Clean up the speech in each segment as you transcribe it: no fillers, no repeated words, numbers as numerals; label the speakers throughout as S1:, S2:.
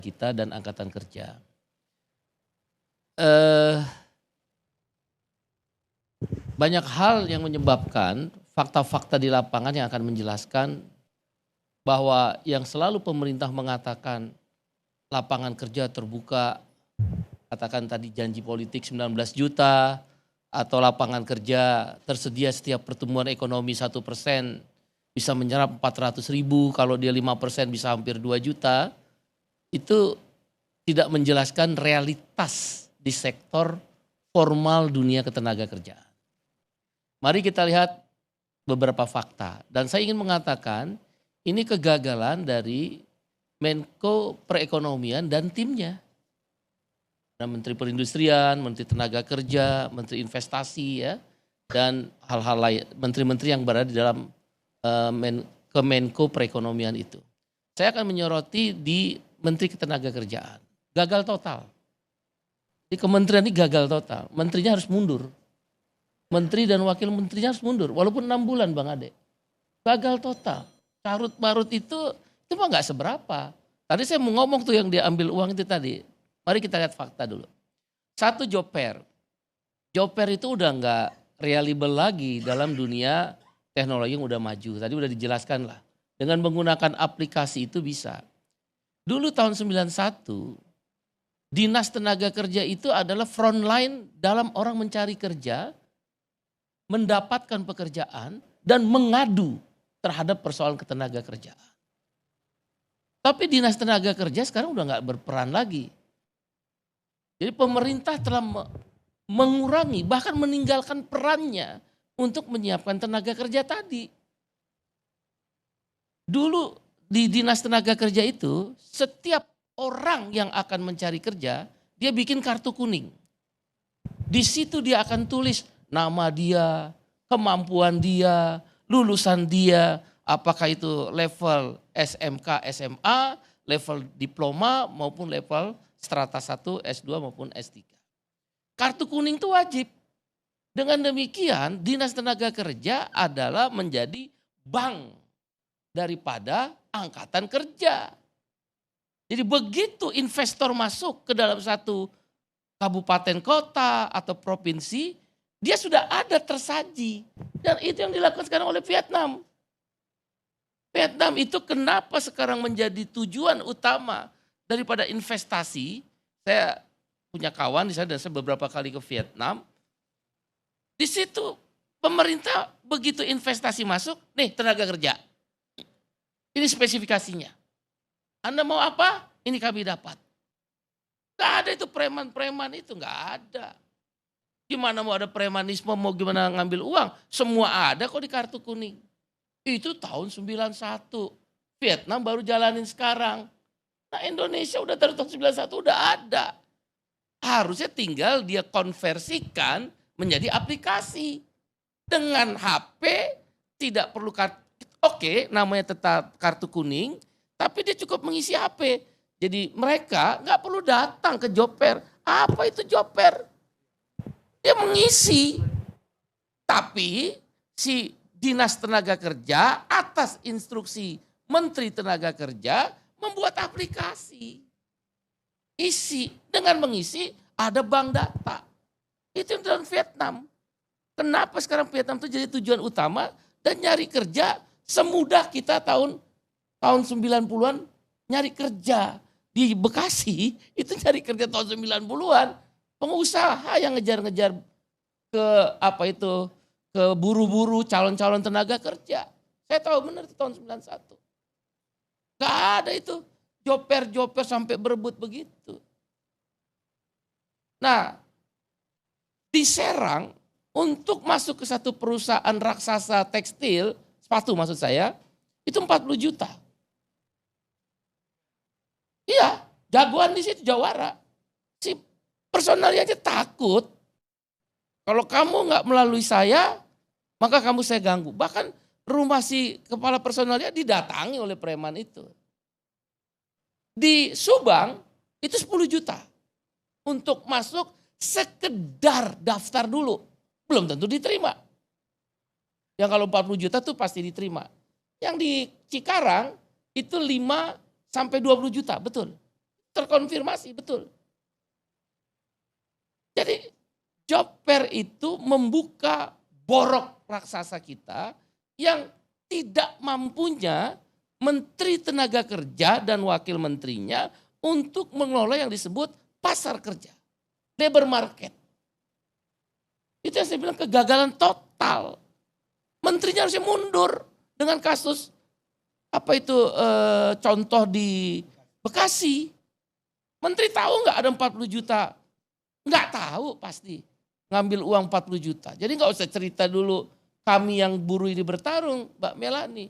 S1: kita dan angkatan kerja. Eh, Banyak hal yang menyebabkan fakta-fakta di lapangan yang akan menjelaskan bahwa yang selalu pemerintah mengatakan lapangan kerja terbuka, katakan tadi janji politik 19 juta, atau lapangan kerja tersedia setiap pertumbuhan ekonomi 1% bisa menyerap 400.000, kalau dia 5% bisa hampir 2 juta, itu tidak menjelaskan realitas di sektor formal dunia ketenaga kerjaan. Mari kita lihat beberapa fakta, dan saya ingin mengatakan ini kegagalan dari Menko Perekonomian dan timnya. Menteri Perindustrian, Menteri Tenaga Kerja, Menteri Investasi ya, dan hal-hal lain, menteri-menteri yang berada di dalam Kemenko Perekonomian itu. Saya akan menyoroti di Menteri Ketenagakerjaan. Gagal total. Di kementerian ini gagal total. Menterinya harus mundur. Menteri dan wakil menterinya harus mundur. Walaupun 6 bulan Bang Ade. Gagal total. Carut marut itu mah gak seberapa. Tadi saya mau ngomong tuh yang dia ambil uang itu tadi. Mari kita lihat fakta dulu. Satu, job fair. Job fair itu udah gak reliable lagi dalam dunia teknologi yang udah maju. Tadi udah dijelaskan lah. Dengan menggunakan aplikasi itu bisa. Dulu tahun 91, Dinas Tenaga Kerja itu adalah frontline dalam orang mencari kerja, mendapatkan pekerjaan, dan mengadu terhadap persoalan ketenaga kerjaan. Tapi Dinas Tenaga Kerja sekarang udah gak berperan lagi. Jadi pemerintah telah mengurangi, bahkan meninggalkan perannya untuk menyiapkan tenaga kerja tadi. Dulu di Dinas Tenaga Kerja itu, setiap orang yang akan mencari kerja, dia bikin kartu kuning. Di situ dia akan tulis nama dia, kemampuan dia, lulusan dia, apakah itu level SMK, SMA, level diploma maupun level strata 1, S2 maupun S3. Kartu kuning itu wajib. Dengan demikian Dinas Tenaga Kerja adalah menjadi bank daripada angkatan kerja. Jadi begitu investor masuk ke dalam satu kabupaten kota atau provinsi, dia sudah ada tersaji. Dan itu yang dilakukan sekarang oleh Vietnam. Vietnam itu kenapa sekarang menjadi tujuan utama daripada investasi. Saya punya kawan di sana dan saya beberapa kali ke Vietnam. Di situ pemerintah begitu investasi masuk, nih tenaga kerja. Ini spesifikasinya. Anda mau apa? Ini kami dapat. Gak ada itu preman-preman itu, gak ada. Gimana mau ada premanisme, mau gimana ngambil uang? Semua ada kok di kartu kuning. Itu tahun 91. Vietnam baru jalanin sekarang. Nah Indonesia udah dari tahun 91 udah ada. Harusnya tinggal dia konversikan menjadi aplikasi. Dengan HP tidak perlu kartu, oke namanya tetap kartu kuning, tapi dia cukup mengisi HP. Jadi mereka gak perlu datang ke job fair. Apa itu job fair? Dia mengisi. Tapi si Dinas Tenaga Kerja atas instruksi Menteri Tenaga Kerja membuat aplikasi. Isi, dengan mengisi ada bank data. Itu yang dalam Vietnam. Kenapa sekarang Vietnam itu jadi tujuan utama dan nyari kerja semudah kita tahun 90-an nyari kerja. Di Bekasi itu nyari kerja tahun 90-an. Pengusaha yang ngejar-ngejar ke buru-buru calon-calon tenaga kerja. Saya tahu benar itu tahun 91. Gak ada itu job fair sampai berebut begitu. Nah, di Serang untuk masuk ke satu perusahaan raksasa tekstil, sepatu maksud saya, itu 40 juta. Iya, jagoan di situ jawara. Si personalnya aja takut. Kalau kamu nggak melalui saya, maka kamu saya ganggu. Bahkan rumah si kepala personalnya didatangi oleh preman itu. Di Subang itu 10 juta. Untuk masuk sekedar daftar dulu. Belum tentu diterima. Yang kalau 40 juta tuh pasti diterima. Yang di Cikarang itu 5 sampai 20 juta, betul. terkonfirmasi, betul. Jadi job fair itu membuka borok raksasa kita yang tidak mampunya Menteri Tenaga Kerja dan wakil menterinya untuk mengelola yang disebut pasar kerja, labor market. Itu yang saya bilang kegagalan total. Menterinya harusnya mundur dengan kasus apa itu contoh di Bekasi. Menteri tahu nggak ada 40 juta? Nggak tahu pasti ngambil uang 40 juta. Jadi nggak usah cerita dulu kami yang buruh ini bertarung, Mbak Melani.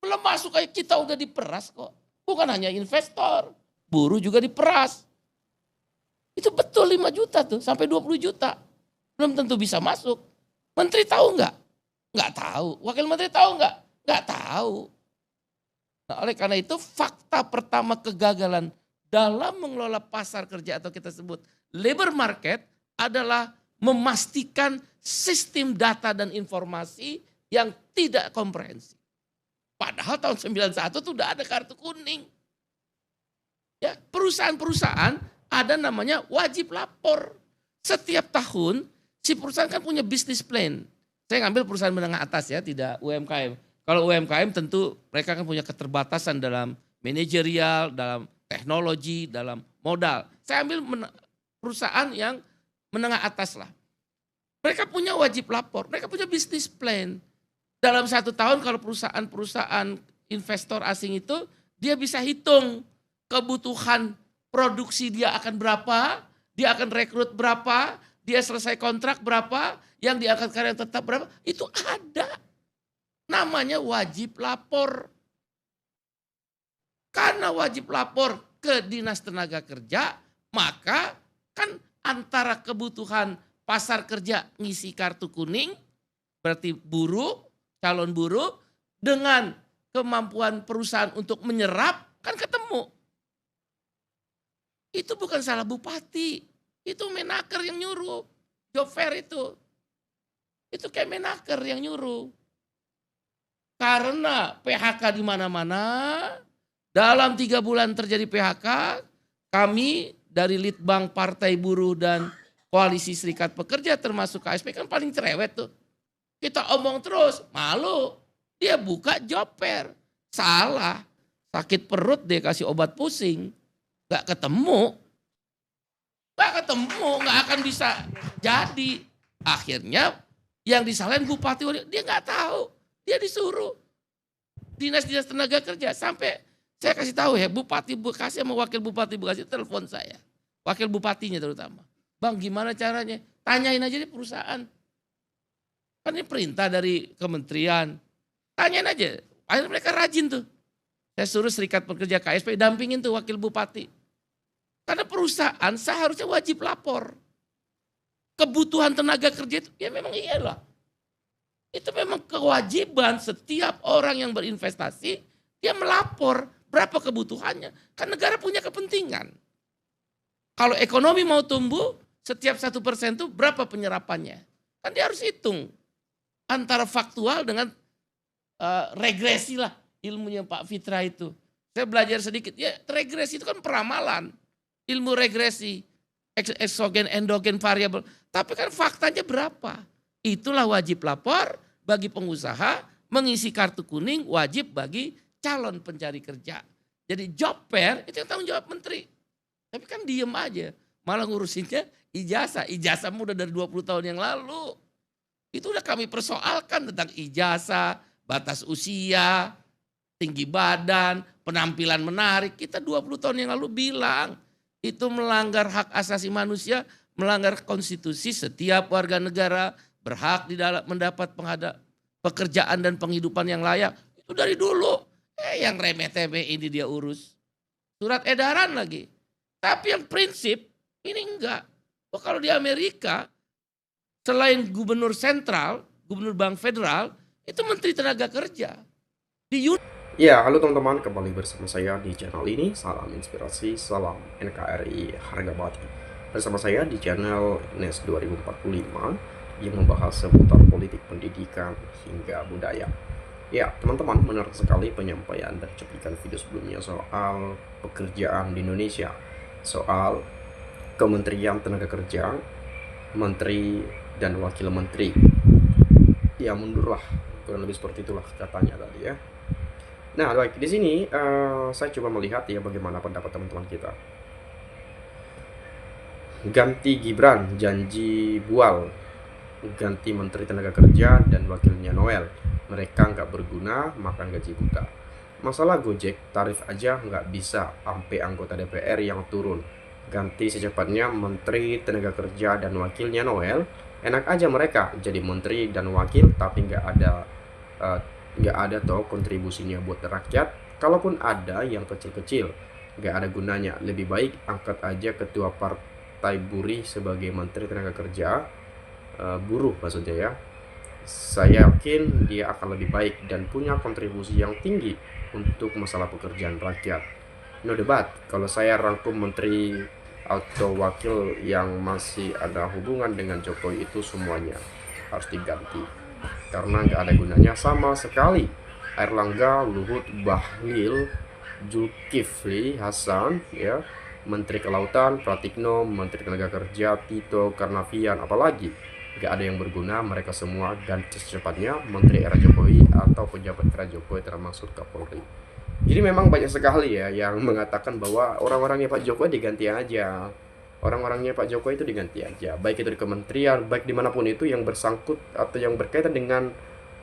S1: Belum masuk kayak kita udah diperas kok. Bukan hanya investor, buruh juga diperas. Itu betul 5 juta tuh sampai 20 juta. Belum tentu bisa masuk. Menteri tahu nggak? Nggak tahu. Wakil menteri tahu nggak? Nggak tahu. Nah, oleh karena itu fakta pertama kegagalan dalam mengelola pasar kerja atau kita sebut labor market adalah memastikan sistem data dan informasi yang tidak komprehensif. Padahal tahun 91 itu udah ada kartu kuning. Ya, perusahaan-perusahaan ada namanya wajib lapor. Setiap tahun si perusahaan kan punya bisnis plan. Saya ngambil perusahaan menengah atas ya, tidak UMKM. Kalau UMKM tentu mereka kan punya keterbatasan dalam manajerial, dalam teknologi, dalam modal. Saya ambil perusahaan yang menengah atas lah. Mereka punya wajib lapor, mereka punya bisnis plan. Dalam 1 tahun kalau perusahaan investor asing itu dia bisa hitung kebutuhan produksi dia akan berapa, dia akan rekrut berapa, dia selesai kontrak berapa, yang diangkat karya tetap berapa, itu ada. Namanya wajib lapor. Karena wajib lapor ke Dinas Tenaga Kerja, maka kan antara kebutuhan pasar kerja ngisi kartu kuning, berarti buruh, calon buruh, dengan kemampuan perusahaan untuk menyerap, kan ketemu. Itu bukan salah bupati, itu Menaker yang nyuruh, job fair itu. Itu kayak Menaker yang nyuruh. Karena PHK di mana-mana, dalam 3 bulan terjadi PHK, kami dari Litbang Partai Buruh dan Koalisi Serikat Pekerja termasuk KSP kan paling cerewet tuh. Kita omong terus, malu. Dia buka job fair. Salah. Sakit perut dia kasih obat pusing. Gak ketemu. Gak akan bisa jadi. Akhirnya yang disalahin bupati, dia gak tahu. Dia disuruh. Dinas-dinas tenaga kerja. Sampai saya kasih tahu ya, Bupati Bekasi sama Wakil Bupati Bekasi telepon saya. Wakil bupatinya terutama. Bang gimana caranya? Tanyain aja di perusahaan. Kan ini perintah dari kementerian. Tanyain aja. Akhirnya mereka rajin tuh. Saya suruh Serikat Pekerja KSP dampingin tuh wakil bupati. Karena perusahaan seharusnya wajib lapor. Kebutuhan tenaga kerja itu ya memang iyalah. Itu memang kewajiban setiap orang yang berinvestasi. Dia melapor berapa kebutuhannya. Kan negara punya kepentingan. Kalau ekonomi mau tumbuh, setiap 1% itu berapa penyerapannya. Kan dia harus hitung. Antara faktual dengan regresi lah ilmunya Pak Fitra itu. Saya belajar sedikit, ya regresi itu kan peramalan. Ilmu regresi, eksogen, endogen, variabel. Tapi kan faktanya berapa? Itulah wajib lapor bagi pengusaha, mengisi kartu kuning wajib bagi calon pencari kerja. Jadi job fair itu yang tanggung jawab menteri. Tapi kan diem aja, malah ngurusinnya ijazah. Ijazahmu udah dari 20 tahun yang lalu. Itu udah kami persoalkan tentang ijazah, batas usia, tinggi badan, penampilan menarik. Kita 20 tahun yang lalu bilang itu melanggar hak asasi manusia, melanggar konstitusi. Setiap warga negara berhak di dalam mendapat pekerjaan dan penghidupan yang layak. Itu dari dulu. Yang remeh-temeh ini dia urus. Surat edaran lagi. Tapi yang prinsip ini enggak. Oh, kalau di Amerika selain gubernur sentral, gubernur bank federal, itu menteri tenaga kerja.
S2: Ya, halo teman-teman, kembali bersama saya di channel ini. Salam inspirasi, salam NKRI harga mati. Bersama saya di channel NES 2045 yang membahas seputar politik, pendidikan, hingga budaya. Ya, teman-teman, benar sekali penyampaian dan cuplikan video sebelumnya soal pekerjaan di Indonesia, soal Kementerian Tenaga Kerja, Menteri dan Wakil Menteri. Ya, mundurlah, kurang lebih seperti itulah katanya tadi ya. Nah, baik, di sini saya coba melihat ya bagaimana pendapat teman-teman kita. Ganti Gibran, janji bual, ganti Menteri Tenaga Kerja dan wakilnya Noel. Mereka nggak berguna, makan gaji buta. Masalah Gojek, tarif aja nggak bisa sampai anggota DPR yang turun. Ganti secepatnya Menteri Tenaga Kerja dan wakilnya Noel. Enak aja mereka jadi menteri dan wakil, tapi eh, nggak ada toh kontribusinya buat rakyat. Kalaupun ada yang kecil-kecil, nggak ada gunanya. Lebih baik angkat aja ketua partai buruh sebagai Menteri Tenaga Kerja, buruh maksudnya ya. Saya yakin dia akan lebih baik dan punya kontribusi yang tinggi untuk masalah pekerjaan rakyat. No debat, kalau saya rangkum menteri atau wakil yang masih ada hubungan dengan Jokowi itu semuanya harus diganti karena nggak ada gunanya sama sekali. Airlangga, Luhut, Bahlil, Zulkifli Hasan, ya, Menteri Kelautan, Pratikno, Menteri Tenaga Kerja, Tito Karnavian, apalagi nggak ada yang berguna. Mereka semua ganti secepatnya Menteri era Jokowi atau pejabat era Jokowi termasuk Kapolri. Jadi memang banyak sekali ya yang mengatakan bahwa orang-orangnya Pak Jokowi diganti aja. Orang-orangnya Pak Jokowi itu diganti aja. Baik itu di kementerian, baik dimanapun itu yang bersangkut atau yang berkaitan dengan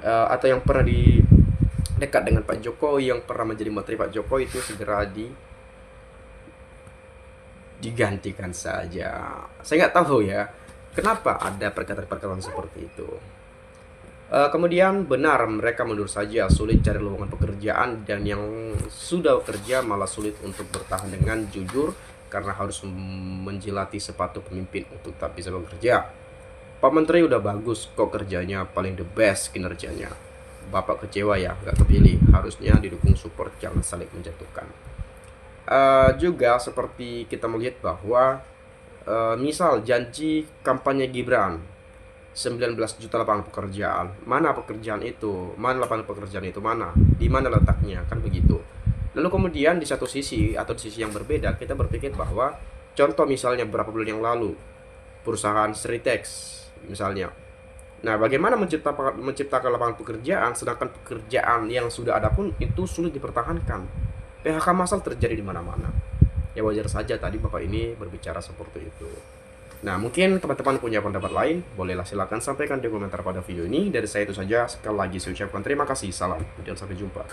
S2: atau yang pernah di dekat dengan Pak Jokowi, yang pernah menjadi menteri Pak Jokowi itu segera digantikan saja. Saya nggak tahu ya kenapa ada perkataan-perkataan seperti itu. Kemudian benar mereka mundur saja, sulit cari lowongan pekerjaan, dan yang sudah bekerja malah sulit untuk bertahan dengan jujur karena harus menjilati sepatu pemimpin untuk tak bisa bekerja. Pak Menteri udah bagus kok kerjanya, paling the best kinerjanya. Bapak kecewa ya nggak kepilih, harusnya didukung support, jangan saling menjatuhkan. Juga seperti kita melihat bahwa misal janji kampanye Gibran 19 juta lapangan pekerjaan. Mana pekerjaan itu? Mana lapangan pekerjaan itu? Mana? Di mana letaknya? Kan begitu. Lalu kemudian di satu sisi atau di sisi yang berbeda kita berpikir bahwa contoh misalnya beberapa bulan yang lalu perusahaan Sritex misalnya. Nah, bagaimana menciptakan lapangan pekerjaan sedangkan pekerjaan yang sudah ada pun itu sulit dipertahankan. PHK massal terjadi di mana-mana. Ya wajar saja tadi Bapak ini berbicara seperti itu. Nah, mungkin teman-teman punya pendapat lain, bolehlah silakan sampaikan di komentar pada video ini. Dari saya itu saja, sekali lagi saya ucapkan terima kasih, salam, dan sampai jumpa.